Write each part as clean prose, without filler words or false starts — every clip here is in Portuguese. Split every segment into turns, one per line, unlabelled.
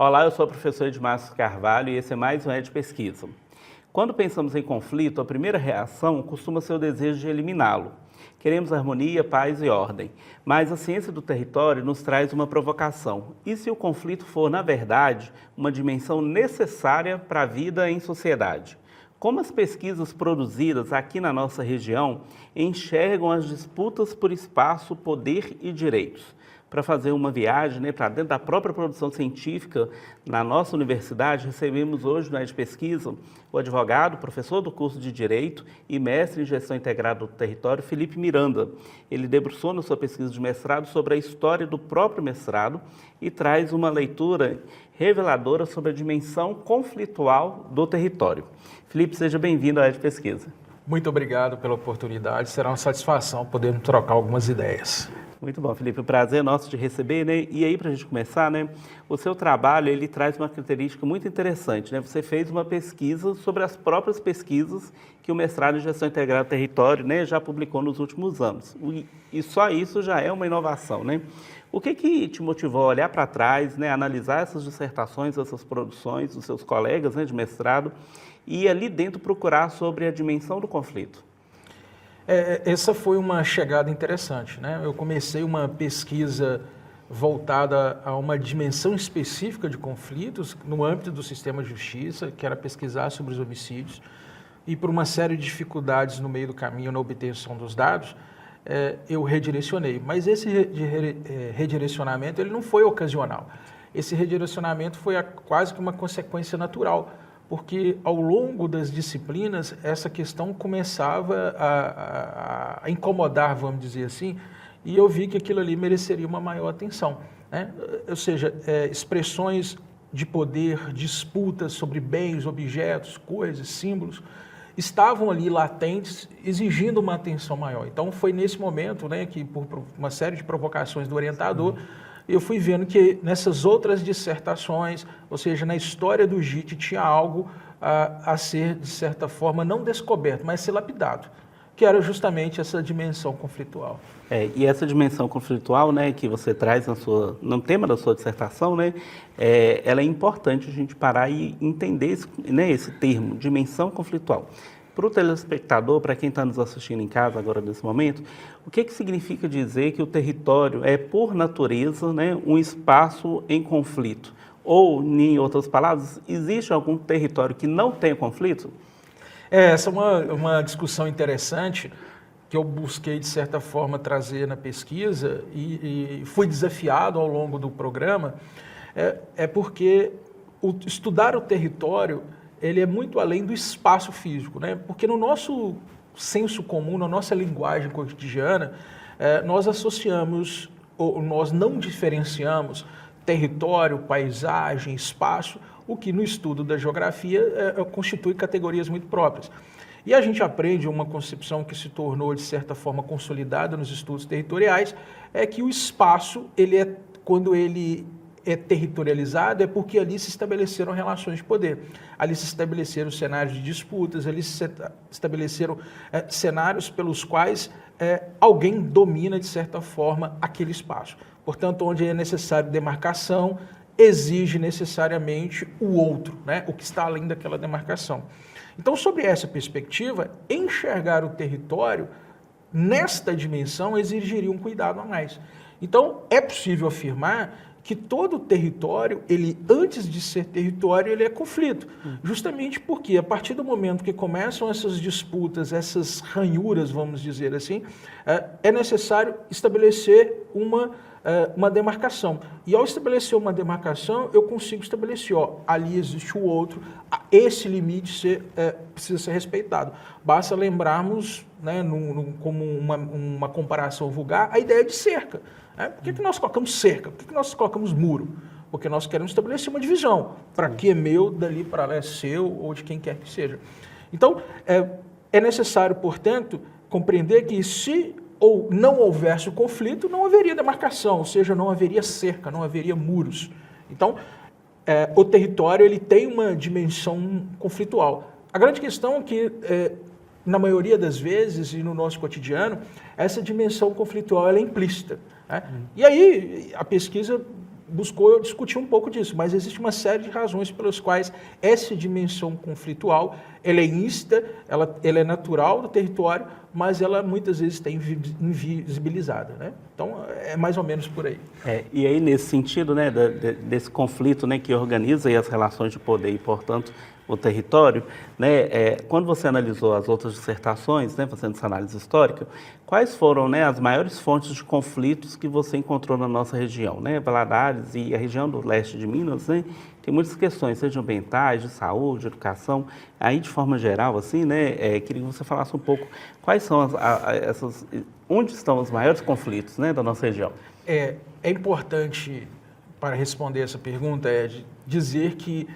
Olá, eu sou o professor Edmárcio Carvalho e esse é mais um ED Pesquisa. Quando pensamos em conflito, a primeira reação costuma ser o desejo de eliminá-lo. Queremos harmonia, paz e ordem, mas a ciência do território nos traz uma provocação. E se o conflito for, na verdade, uma dimensão necessária para a vida em sociedade? Como as pesquisas produzidas aqui na nossa região enxergam as disputas por espaço, poder e direitos? Para fazer uma viagem para dentro da própria produção científica na nossa universidade, recebemos hoje na ED Pesquisa o advogado, professor do curso de Direito e mestre em Gestão Integrada do Território, Felipe Miranda. Ele debruçou na sua pesquisa de mestrado sobre a história do próprio mestrado e traz uma leitura reveladora sobre a dimensão conflitual do território. Felipe, seja bem-vindo à ED Pesquisa.
Muito obrigado pela oportunidade, será uma satisfação podermos trocar algumas ideias.
Muito bom, Felipe, o prazer é nosso de receber, né? E aí, para a gente começar, né? O seu trabalho, ele traz uma característica muito interessante, né? Você fez uma pesquisa sobre as próprias pesquisas que o mestrado em Gestão Integrada do Território, né, já publicou nos últimos anos. E só isso já é uma inovação, né? O que te motivou a olhar para trás, né, analisar essas dissertações, essas produções dos seus colegas, né, de mestrado e ali dentro procurar sobre a dimensão do conflito?
Essa foi uma chegada interessante, né? Eu comecei uma pesquisa voltada a uma dimensão específica de conflitos no âmbito do sistema de justiça, que era pesquisar sobre os homicídios, e por uma série de dificuldades no meio do caminho na obtenção dos dados, eu redirecionei. Mas esse redirecionamento ele não foi ocasional. Esse redirecionamento foi quase que uma consequência natural, porque ao longo das disciplinas essa questão começava a incomodar, vamos dizer assim, e eu vi que aquilo ali mereceria uma maior atenção, né? Ou seja, expressões de poder, disputas sobre bens, objetos, coisas, símbolos, estavam ali latentes, exigindo uma atenção maior. Então foi nesse momento, né, que por uma série de provocações do orientador, eu fui vendo que nessas outras dissertações, ou seja, na história do JIT, tinha algo a ser, de certa forma, não descoberto, mas ser lapidado, que era justamente essa dimensão conflitual.
E essa dimensão conflitual, né, que você traz no tema da sua dissertação, né, ela é importante a gente parar e entender esse termo, dimensão conflitual. Para o telespectador, para quem está nos assistindo em casa agora nesse momento, o que significa dizer que o território é, por natureza, né, um espaço em conflito? Ou, em outras palavras, existe algum território que não tenha conflito?
Essa é uma discussão interessante que eu busquei, de certa forma, trazer na pesquisa e fui desafiado ao longo do programa, porque estudar o território ele é muito além do espaço físico, né? Porque no nosso senso comum, na nossa linguagem cotidiana, nós associamos, ou nós não diferenciamos território, paisagem, espaço, o que no estudo da geografia constitui categorias muito próprias. E a gente aprende uma concepção que se tornou, de certa forma, consolidada nos estudos territoriais, é que o espaço, quando ele é territorializado, é porque ali se estabeleceram relações de poder. Ali se estabeleceram cenários de disputas, ali se estabeleceram cenários pelos quais alguém domina, de certa forma, aquele espaço. Portanto, onde é necessário demarcação, exige necessariamente o outro, né? O que está além daquela demarcação. Então, sobre essa perspectiva, enxergar o território nesta dimensão exigiria um cuidado a mais. Então, é possível afirmar que todo território, antes de ser território, ele é conflito. Justamente porque, a partir do momento que começam essas disputas, essas ranhuras, vamos dizer assim, é necessário estabelecer uma demarcação. E ao estabelecer uma demarcação, eu consigo estabelecer, ali existe o outro, esse limite precisa ser respeitado. Basta lembrarmos, né, como uma comparação vulgar, a ideia de cerca. Por que nós colocamos cerca? Por que nós colocamos muro? Porque nós queremos estabelecer uma divisão. Para que é meu, dali para lá é seu, ou de quem quer que seja. Então, é necessário, portanto, compreender que se ou não houvesse o conflito, não haveria demarcação, ou seja, não haveria cerca, não haveria muros. Então, o território ele tem uma dimensão conflitual. A grande questão é que, na maioria das vezes e no nosso cotidiano, essa dimensão conflitual ela é implícita, né? E aí a pesquisa buscou discutir um pouco disso, mas existe uma série de razões pelas quais essa dimensão conflitual, ela é íncita, ela é natural do território, mas ela muitas vezes está invisibilizada, né? Então, é mais ou menos por aí.
E aí, nesse sentido, né, desse conflito, né, que organiza aí as relações de poder e, portanto, o território, né, quando você analisou as outras dissertações, né, fazendo essa análise histórica, quais foram, né, as maiores fontes de conflitos que você encontrou na nossa região, né? Valadares e a região do leste de Minas, né, tem muitas questões, seja ambientais, de saúde, de educação. Aí, de forma geral, assim, né, queria que você falasse um pouco quais são onde estão os maiores conflitos, né, da nossa região.
É importante, para responder essa pergunta, dizer que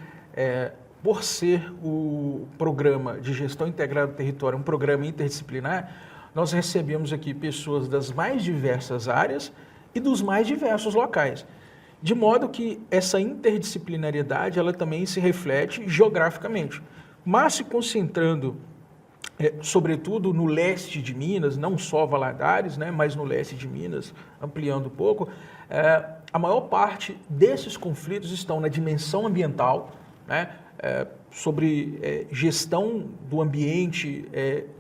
por ser o programa de gestão integrada do território um programa interdisciplinar, nós recebemos aqui pessoas das mais diversas áreas e dos mais diversos locais. De modo que essa interdisciplinariedade ela também se reflete geograficamente, mas se concentrando, sobretudo no leste de Minas, não só Valadares, né, mas no leste de Minas, ampliando um pouco, a maior parte desses conflitos estão na dimensão ambiental, né, sobre gestão do ambiente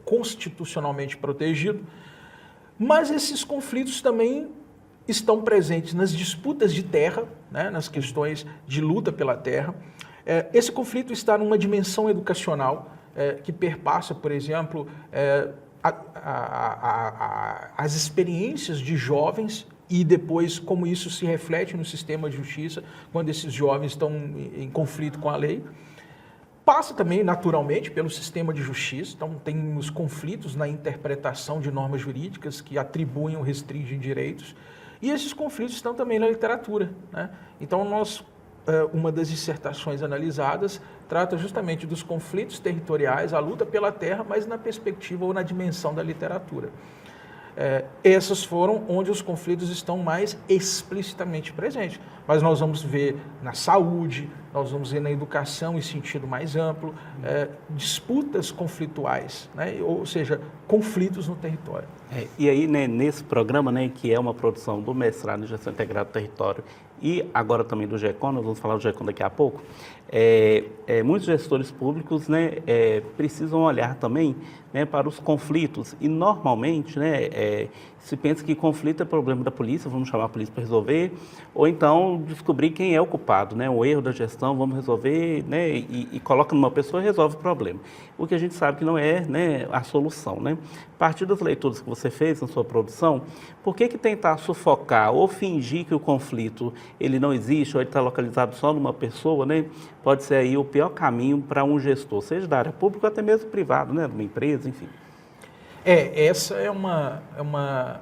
constitucionalmente protegido, mas esses conflitos também estão presentes nas disputas de terra, né, nas questões de luta pela terra. Esse conflito está numa dimensão educacional que perpassa, por exemplo, as experiências de jovens e depois como isso se reflete no sistema de justiça, quando esses jovens estão em conflito com a lei. Passa também, naturalmente, pelo sistema de justiça, então tem os conflitos na interpretação de normas jurídicas que atribuem ou restringem direitos, e esses conflitos estão também na literatura, né? Então, uma das dissertações analisadas trata justamente dos conflitos territoriais, a luta pela terra, mas na perspectiva ou na dimensão da literatura. Essas foram onde os conflitos estão mais explicitamente presentes. Mas nós vamos ver na saúde, nós vamos ver na educação em sentido mais amplo, disputas conflituais, né? Ou seja, conflitos no território.
E aí, né, nesse programa, né, que é uma produção do mestrado em Gestão Integrada do Território e agora também do GECON, nós vamos falar do GECON daqui a pouco, muitos gestores públicos, né, precisam olhar também, né, para os conflitos e normalmente, né, se pensa que conflito é problema da polícia, vamos chamar a polícia para resolver, ou então descobrir quem é o culpado, né, o erro da gestão, vamos resolver, né, e coloca numa pessoa e resolve o problema. O que a gente sabe que não é, né, a solução, né? A partir das leituras que você fez na sua produção, por que tentar sufocar ou fingir que o conflito ele não existe ou ele está localizado só numa pessoa, né? Pode ser aí o pior caminho para um gestor, seja da área pública ou até mesmo privado, né? De uma empresa, enfim.
Essa é uma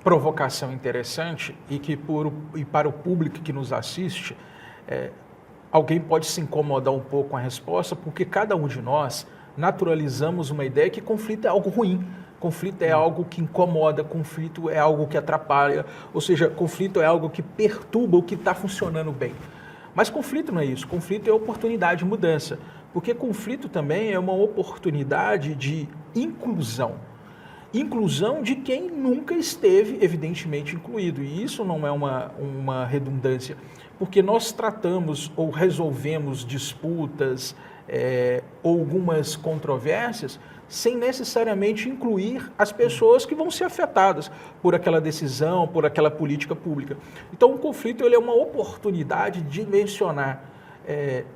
provocação interessante e que para o público que nos assiste, alguém pode se incomodar um pouco com a resposta, porque cada um de nós naturalizamos uma ideia que conflito é algo ruim, conflito é algo que incomoda, conflito é algo que atrapalha, ou seja, conflito é algo que perturba o que está funcionando bem. Mas conflito não é isso, conflito é oportunidade de mudança, porque conflito também é uma oportunidade de inclusão. Inclusão de quem nunca esteve, evidentemente, incluído. E isso não é uma redundância, porque nós tratamos ou resolvemos disputas ou algumas controvérsias sem necessariamente incluir as pessoas que vão ser afetadas por aquela decisão, por aquela política pública. Então, o conflito ele é uma oportunidade de mencionar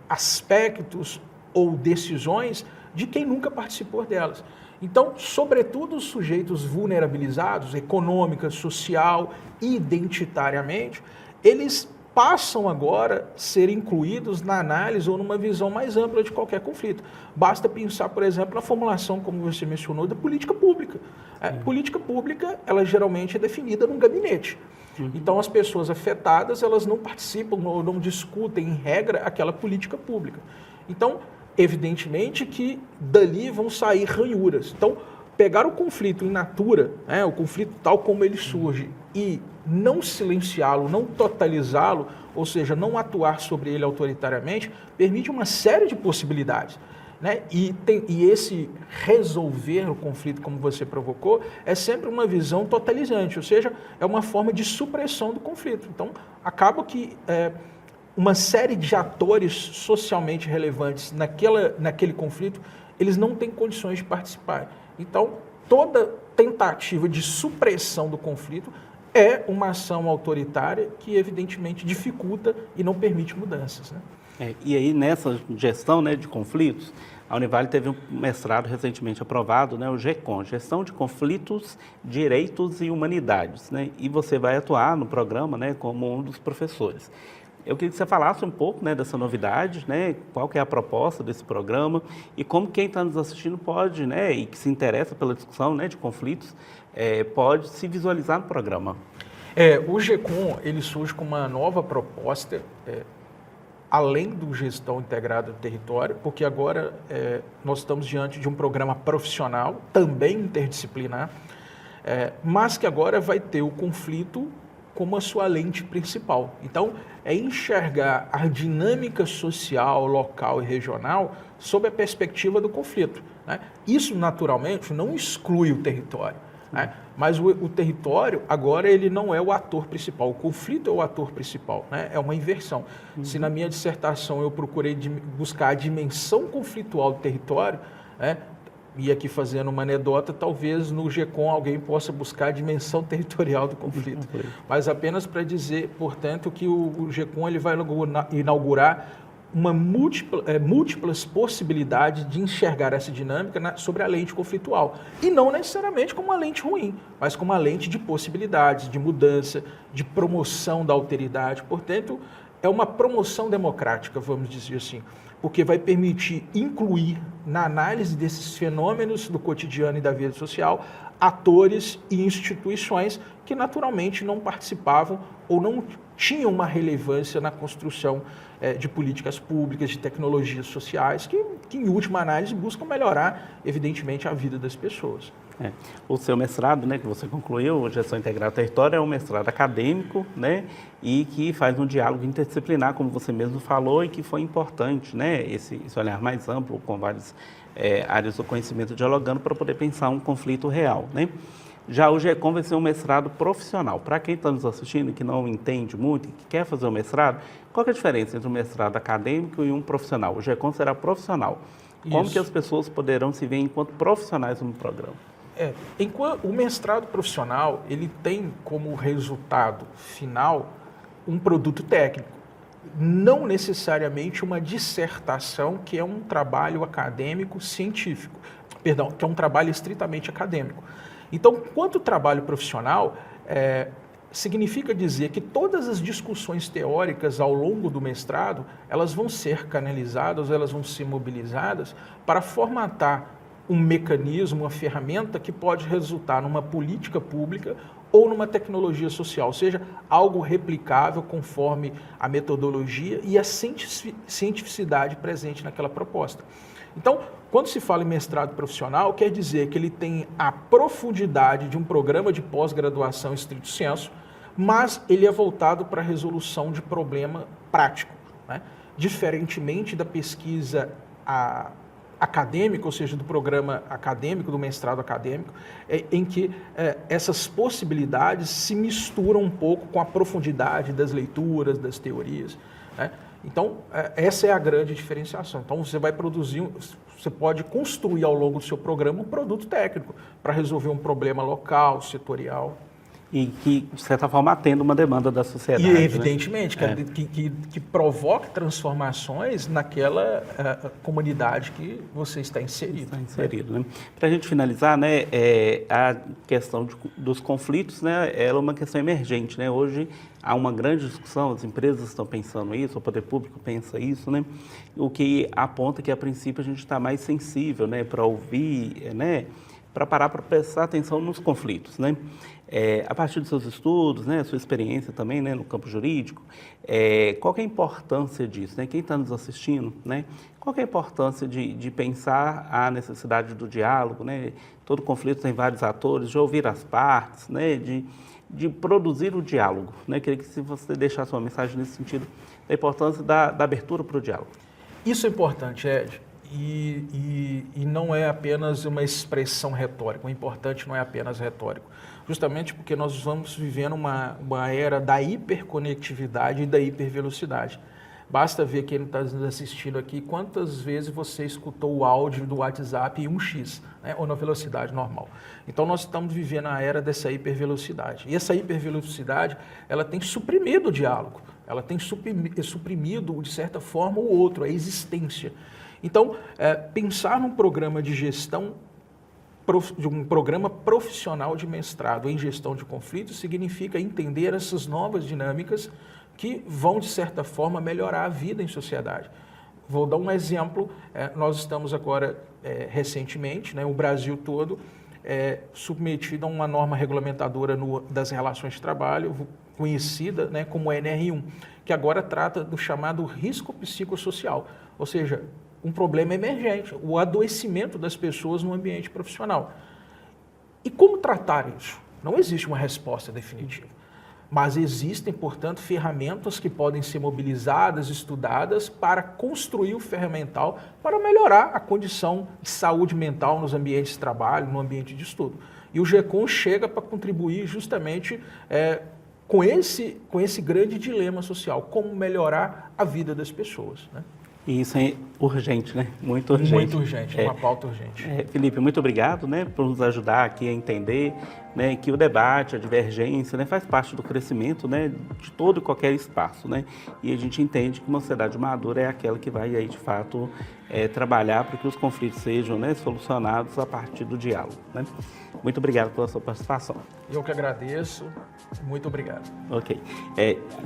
aspectos ou decisões de quem nunca participou delas. Então, sobretudo os sujeitos vulnerabilizados, econômica, social e identitariamente, eles passam agora a ser incluídos na análise ou numa visão mais ampla de qualquer conflito. Basta pensar, por exemplo, na formulação, como você mencionou, da política pública. Política pública, ela geralmente é definida num gabinete. Então, as pessoas afetadas, elas não participam ou não discutem, em regra, aquela política pública. Então, evidentemente que dali vão sair ranhuras. Então, pegar o conflito in natura, o conflito tal como ele surge, e não silenciá-lo, não totalizá-lo, ou seja, não atuar sobre ele autoritariamente, permite uma série de possibilidades. né? E esse resolver o conflito, como você provocou, é sempre uma visão totalizante, ou seja, é uma forma de supressão do conflito. Então, acaba que uma série de atores socialmente relevantes naquele conflito, eles não têm condições de participar. Então, toda tentativa de supressão do conflito é uma ação autoritária que, evidentemente, dificulta e não permite mudanças, né?
E aí, nessa gestão, né, de conflitos, a Univale teve um mestrado recentemente aprovado, né, o GECOM, Gestão de Conflitos, Direitos e Humanidades, né, e você vai atuar no programa, né, como um dos professores. Eu queria que você falasse um pouco, né, dessa novidade, né, qual que é a proposta desse programa e como quem está nos assistindo pode, né, e que se interessa pela discussão, né, de conflitos, pode se visualizar no programa.
O GECOM, ele surge com uma nova proposta, além do gestão integrada do território, porque agora nós estamos diante de um programa profissional, também interdisciplinar, mas que agora vai ter o conflito como a sua lente principal. Então, é enxergar a dinâmica social, local e regional sob a perspectiva do conflito, né? Isso, naturalmente, não exclui o território, né? Mas o território, agora, ele não é o ator principal. O conflito é o ator principal, né? É uma inversão. Se na minha dissertação eu procurei buscar a dimensão conflitual do território, né? E aqui fazendo uma anedota, talvez no GECOM alguém possa buscar a dimensão territorial do conflito. Mas apenas para dizer, portanto, que o GECOM ele vai inaugurar múltiplas possibilidades de enxergar essa dinâmica sobre a lente conflitual. E não necessariamente como uma lente ruim, mas como uma lente de possibilidades, de mudança, de promoção da alteridade. Portanto, é uma promoção democrática, vamos dizer assim, porque vai permitir incluir na análise desses fenômenos do cotidiano e da vida social atores e instituições que naturalmente não participavam ou não tinham uma relevância na construção de políticas públicas, de tecnologias sociais, que em última análise buscam melhorar, evidentemente, a vida das pessoas.
O seu mestrado, né, que você concluiu, Gestão Integrada do Território, é um mestrado acadêmico, né, e que faz um diálogo interdisciplinar, como você mesmo falou, e que foi importante, né, esse olhar mais amplo, com várias áreas do conhecimento dialogando para poder pensar um conflito real, né. Já o GECOM vai ser um mestrado profissional. Para quem está nos assistindo e que não entende muito e que quer fazer um mestrado, qual que é a diferença entre um mestrado acadêmico e um profissional? O GECOM será profissional. Como que as pessoas poderão se ver enquanto profissionais no programa?
O mestrado profissional, ele tem como resultado final um produto técnico, não necessariamente uma dissertação, que é um trabalho acadêmico científico, que é um trabalho estritamente acadêmico. Então, quanto trabalho profissional, significa dizer que todas as discussões teóricas ao longo do mestrado, elas vão ser canalizadas, elas vão ser mobilizadas para formatar um mecanismo, uma ferramenta que pode resultar numa política pública ou numa tecnologia social, ou seja, algo replicável conforme a metodologia e a cientificidade presente naquela proposta. Então, quando se fala em mestrado profissional, quer dizer que ele tem a profundidade de um programa de pós-graduação estrito sensu, mas ele é voltado para a resolução de problema prático, né? Diferentemente da pesquisa acadêmica, ou seja, do programa acadêmico, do mestrado acadêmico, em que essas possibilidades se misturam um pouco com a profundidade das leituras, das teorias, né? Então, essa é a grande diferenciação. Então, você pode construir ao longo do seu programa um produto técnico para resolver um problema local, setorial.
E que, de certa forma, atenda uma demanda da sociedade.
E, evidentemente, né? que provoque transformações naquela comunidade que você está inserido.
Né? Para a gente finalizar, né, a questão dos conflitos, né, ela é uma questão emergente, né? Hoje há uma grande discussão, as empresas estão pensando isso, o poder público pensa isso, né? O que aponta que, a princípio, a gente está mais sensível, né, para ouvir, né, para parar para prestar atenção nos conflitos, né? A partir dos seus estudos, né, sua experiência também, né, no campo jurídico, qual que é a importância disso, né? Quem está nos assistindo, né? Qual que é a importância de pensar a necessidade do diálogo, né? Todo conflito tem vários atores, de ouvir as partes, né? De produzir o diálogo, né? Queria que se você deixasse uma mensagem nesse sentido, da importância da abertura para o diálogo.
Isso é importante, Ed. e não é apenas uma expressão retórica. O importante não é apenas retórico. Justamente porque nós vamos vivendo uma era da hiperconectividade e da hipervelocidade. Basta ver quem está nos assistindo aqui, quantas vezes você escutou o áudio do WhatsApp em 1x, né, ou na velocidade normal. Então nós estamos vivendo a era dessa hipervelocidade. E essa hipervelocidade, ela tem suprimido o diálogo, ela tem suprimido, de certa forma, o outro, a existência. Então, pensar num programa de gestão, de um programa profissional de mestrado em gestão de conflitos, significa entender essas novas dinâmicas que vão, de certa forma, melhorar a vida em sociedade. Vou dar um exemplo. Nós estamos agora, recentemente, né, o Brasil todo, submetido a uma norma regulamentadora das relações de trabalho, conhecida, né, como NR1, que agora trata do chamado risco psicossocial, ou seja, um problema emergente, o adoecimento das pessoas no ambiente profissional. E como tratar isso? Não existe uma resposta definitiva. Mas existem, portanto, ferramentas que podem ser mobilizadas, estudadas para construir o ferramental para melhorar a condição de saúde mental nos ambientes de trabalho, no ambiente de estudo. E o GECOM chega para contribuir justamente com esse grande dilema social, como melhorar a vida das pessoas, né?
E isso é urgente, né? Muito urgente.
Muito urgente, uma pauta urgente.
Felipe, muito obrigado, né, por nos ajudar aqui a entender, né, que o debate, a divergência, né, faz parte do crescimento, né, de todo e qualquer espaço, né? E a gente entende que uma sociedade madura é aquela que vai aí, de fato, trabalhar para que os conflitos sejam, né, solucionados a partir do diálogo, né? Muito obrigado pela sua participação.
Eu que agradeço. Muito obrigado.
Ok.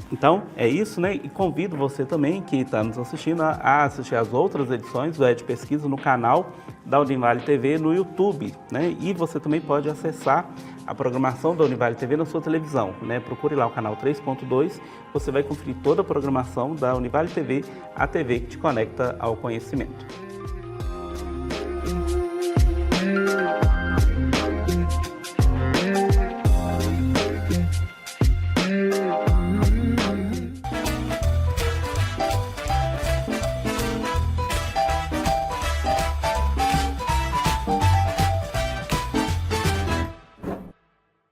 Então, é isso, né? E convido você também, que está nos assistindo, a assistir às outras edições do ED Pesquisa no canal da Univale TV no YouTube, né? E você também pode acessar a programação da Univale TV na sua televisão, né? Procure lá o canal 3.2, você vai conferir toda a programação da Univale TV, a TV que te conecta ao conhecimento.